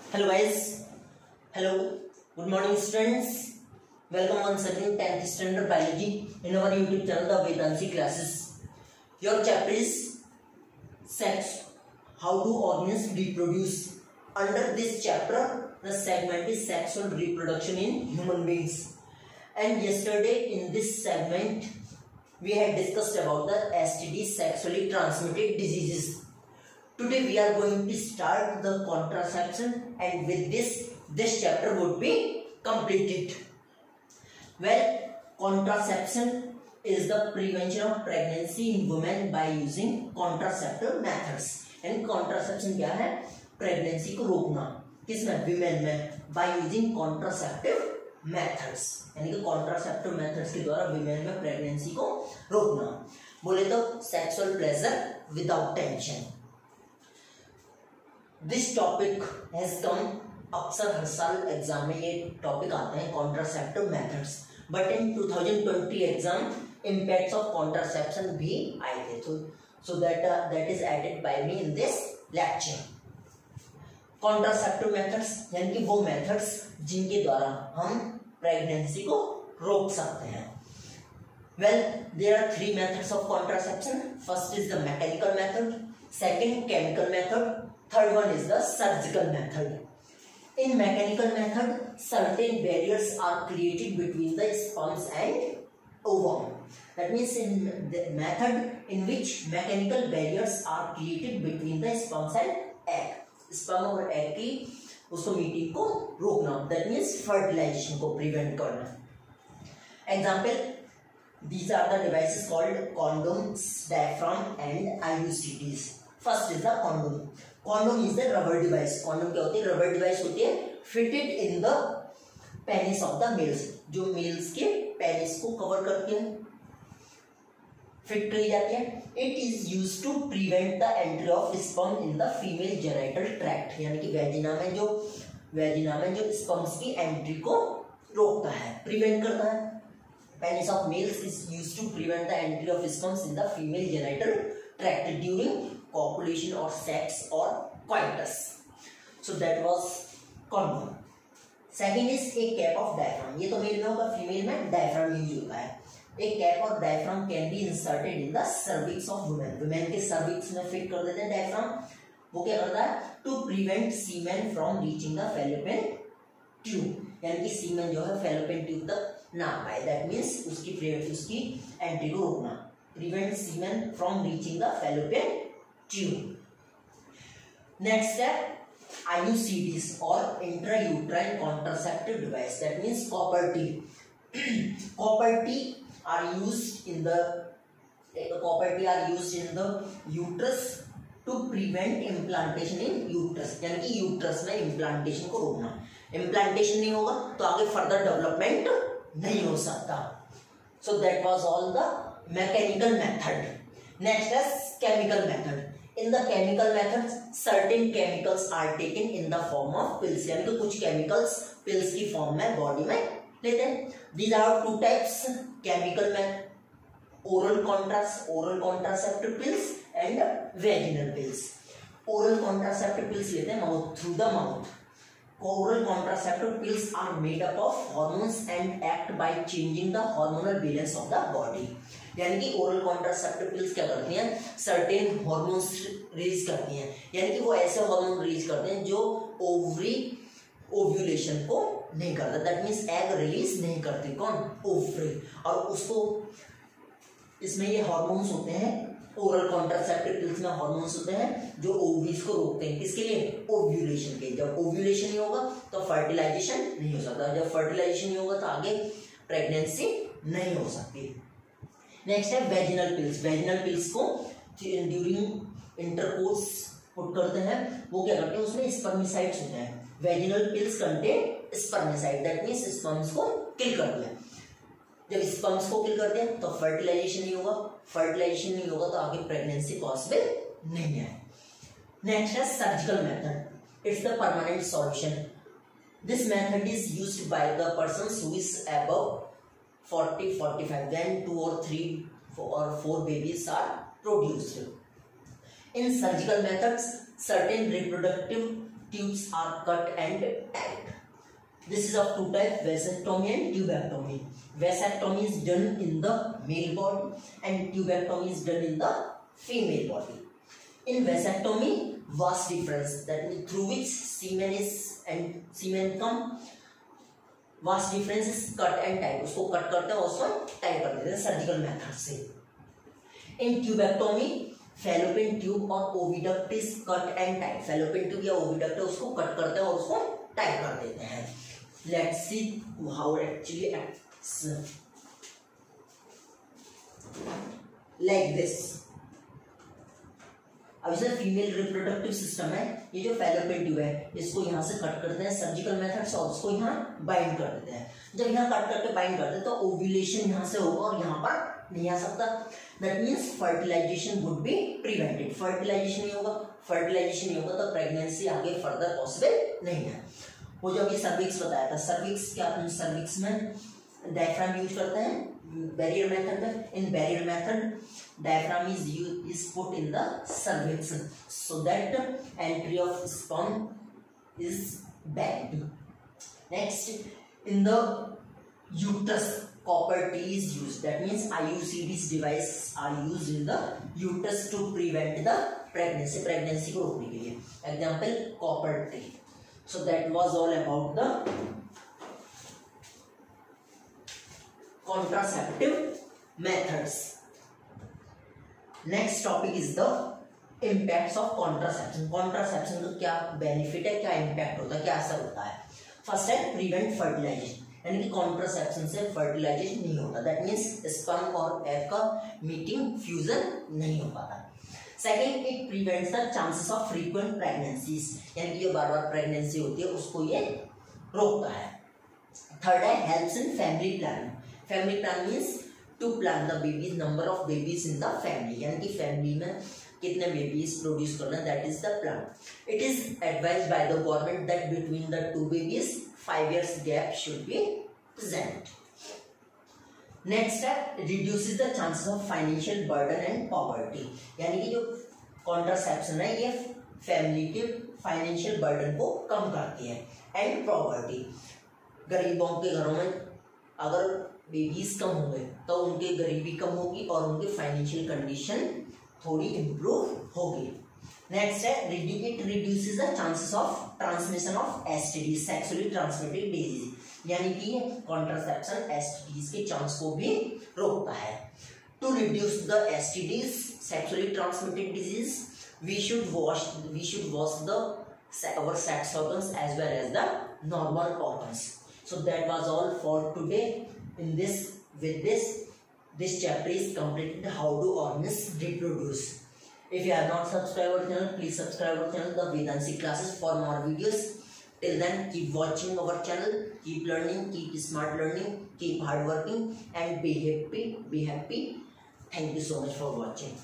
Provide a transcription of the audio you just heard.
Hello guys, hello, good morning students. Welcome once again 10th standard biology in our YouTube channel the Vedansi classes. Your chapter is sex. How do organisms reproduce? Under this chapter, the segment is sexual reproduction in human beings. And yesterday in this segment, we had discussed about the STD, sexually transmitted diseases. Today we are going to start the contraception, and with this chapter would be completed. Well, contraception is the prevention of pregnancy in women by using contraceptive methods. यानी contraception क्या है? Pregnancy को रोकना किसमें? Women में by using contraceptive methods. यानी कि contraceptive methods के द्वारा विमेन में प्रेगनेंसी को रोकना. बोले तो sexual pleasure without tension. This topic has come अक्सर हर साल एग्जाम में ये टॉपिक आते हैं contraceptive methods, but in 2020 exam impacts of contraception भी आए थे, so that is added by me in this lecture. Contraceptive methods यानी कि वो मेथड्स जिनके द्वारा हम प्रेगनेंसी को रोक सकते हैं. Well, there are 3 methods of contraception. First is the mechanical method, second chemical method, third one is the surgical method. In mechanical method, certain barriers are created between the sperms and ovum. That means in the method in which mechanical barriers are created between the sperms and egg. Sperm और egg की उसको meeting को रोकना. That means fertilization को prevent करना. Example, these are the devices called condoms, diaphragm and IUCDs. First is the condom. Condom is the rubber device. Condom क्या होती है? रबर डिवाइस होती है fitted in the penis of the males. जो mails के penis को cover करती है, फिट की जाती है. It is used to prevent the entry of sperm in the female genital tract. यानी कि वेजिना में जो स्पर्म्स की एंट्री को रोकता है, प्रिवेंट करता है. Penis of males is used to prevent the entry of sperms in the female genital tract during copulation or sex or coitus. So that was condom. Second is a cap of diaphragm. ये तो mail में होगा, female में diaphragm use होता है. एक cap और diaphragm can be inserted in the cervix of women. Women के cervix में फिट कर देते हैं diaphragm. वो क्या करता है? To prevent semen from reaching the fallopian tube. यानी कि semen जो है fallopian tube तक ना पाए. That means उसकी एंट्री को रोकना. Prevent semen from reaching the fallopian tube. Next step, IUCDs or intrauterine contraceptive device. That means copper T. Copper T are used in the uterus to prevent implantation in uterus. यानी कि uterus में implantation को रोकना. Implantation नहीं होगा तो आगे further development नहीं हो सकता. So that was all the mechanical method. Next is chemical method. In the chemical methods, certain chemicals are taken in the form of pills. यानी कि कुछ chemicals pills की form में body में लेते हैं. These are 2 types chemical method: oral contraceptive pills and vaginal pills. Oral contraceptive pills लेते हैं through the mouth. Oral contraceptive pills are made up of hormones and act by changing the hormonal balance of the body. यानी कि oral contraceptive pills क्या करती हैं? Certain hormones release करती हैं. यानी कि वो ऐसे हार्मोन रिलीज करते हैं जो ओवरी ओव्यूलेशन को नहीं करता. दैट मीन्स एग रिलीज नहीं करती. कौन? ओवरी. और उसको इसमें ये हार्मोन्स होते हैं, ओरल कॉन्ट्रासेप्टिव पिल्स में हार्मोन्स होते हैं जो ओवरीज को रोकते हैं. किसके लिए? ओव्यूलेशन के. जब ओव्यूलेशन नहीं होगा तो फर्टिलाइजेशन नहीं हो सकता. जब फर्टिलाइजेशन नहीं होगा तो आगे प्रेगनेंसी नहीं हो सकती. नेक्स्ट है वेजिनल पिल्स. वेजिनल पिल्स को ड्यूरिंग इंटरकोर्स पुट करते हैं. वो क्या करते हैं? उसमें स्पर्मिसाइड्स होते हैं. Vaginal pills contain spermicide. That means sperms को किल करते हैं. जब स्पर्म्स को किल करते हैं तो फर्टिलाइजेशन नहीं होगा. फर्टिलाइजेशन नहीं होगा तो आगे प्रेगनेंसी पॉसिबल नहीं है. नेक्स्ट है surgical method. It's the permanent solution. This method is used by the person who is above 40-45 when 2 or 3 or 4 babies are produced. In surgical methods, certain reproductive tubes are cut and tied. This is of two types, vasectomy and tubectomy. Vasectomy is done in the male body and tubectomy is done in the female body. In vasectomy, vast difference, that means through which semen come, vast difference is cut and tie. उसको cut करते हैं, उसको tie कर देते हैं surgical method से. In tubectomy, fallopian tube और oviduct is cut and tight. Fallopian tube या ओविडक्ट है उसको कट करते हैं और उसको टाइट कर देते हैं. Let's see how actually acts. Like this. अब इसे फीमेल रिप्रोडक्टिव सिस्टम है. ये जो फैलोपियन ट्यूब है इसको यहाँ से कट करते हैं सर्जिकल मेथड से और उसको यहाँ बाइंड कर देते हैं. जब यहाँ कट करके बाइंड करते हैं तो ओव्यूलेशन यहाँ से होगा और यहाँ पर नहीं आ सकता. That means fertilization would be prevented. Fertilization नहीं होगा तो प्रेगनेंसी आगे फर्दर पॉसिबल नहीं है. वो जो अभी सर्विक्स बताया था, सर्विक्स क्या, सर्विक्स में डायफ्राम यूज करते हैं बैरियर मेथड में. In barrier method diaphragm is put in the cervix so that entry of sperm is banned. Next, in the uterus, copper T is used. That means IUCD's device are used in the uterus to prevent the pregnancy. Pregnancy को रोकने के लिए. Example, copper T. So that was all about the contraceptive methods. Next topic is the impacts of contraception. Contraception का क्या benefit है, क्या impact होता है, क्या असर होता है. फर्स्ट है प्रिवेंट फर्टिलाइजेशन, यानी कि कॉन्ट्रासेप्शन से फर्टिलाइजेशन नहीं होता. दैट मीन्स स्पर्म और एग का मीटिंग फ्यूजन नहीं हो पाता. Second, it prevents the chances of frequent pregnancies, यानी कि जो बार बार प्रेगनेंसी होती है उसको ये रोकता है. थर्ड है helps in family planning. Family plan means to plan the babies, number of babies in the family, यानी कि फैमिली में कितने बेबीज प्रोड्यूस करना, that is the plan. It is advised by the government that between the two babies 5 years gap should be present. Next है reduces the chances of financial burden and poverty, यानी कि जो contraception है ये family के financial burden को कम करती है. एंड पॉवर्टी, गरीबों के घरों में अगर बेबीज कम होंगे तो उनके गरीबी कम होगी और उनकी फाइनेंशियल कंडीशन थोड़ी इम्प्रूव होगी. नेक्स्ट है it reduces the chances of transmission of STDs, sexually transmitted disease, यानी कि कॉन्ट्रासेप्शन एसटीडीज के चांस को भी रोकता है. To reduce the STDs, sexually transmitted disease, we should wash the our sex organs as well as the normal organs. So that was all for today. This chapter is completed, how do organs reproduce. If you have not subscribed our channel, please subscribe our channel, The Vedansi Classes, for more videos. Till then, keep watching our channel, keep learning, keep smart learning, keep hard working and be happy. Thank you so much for watching.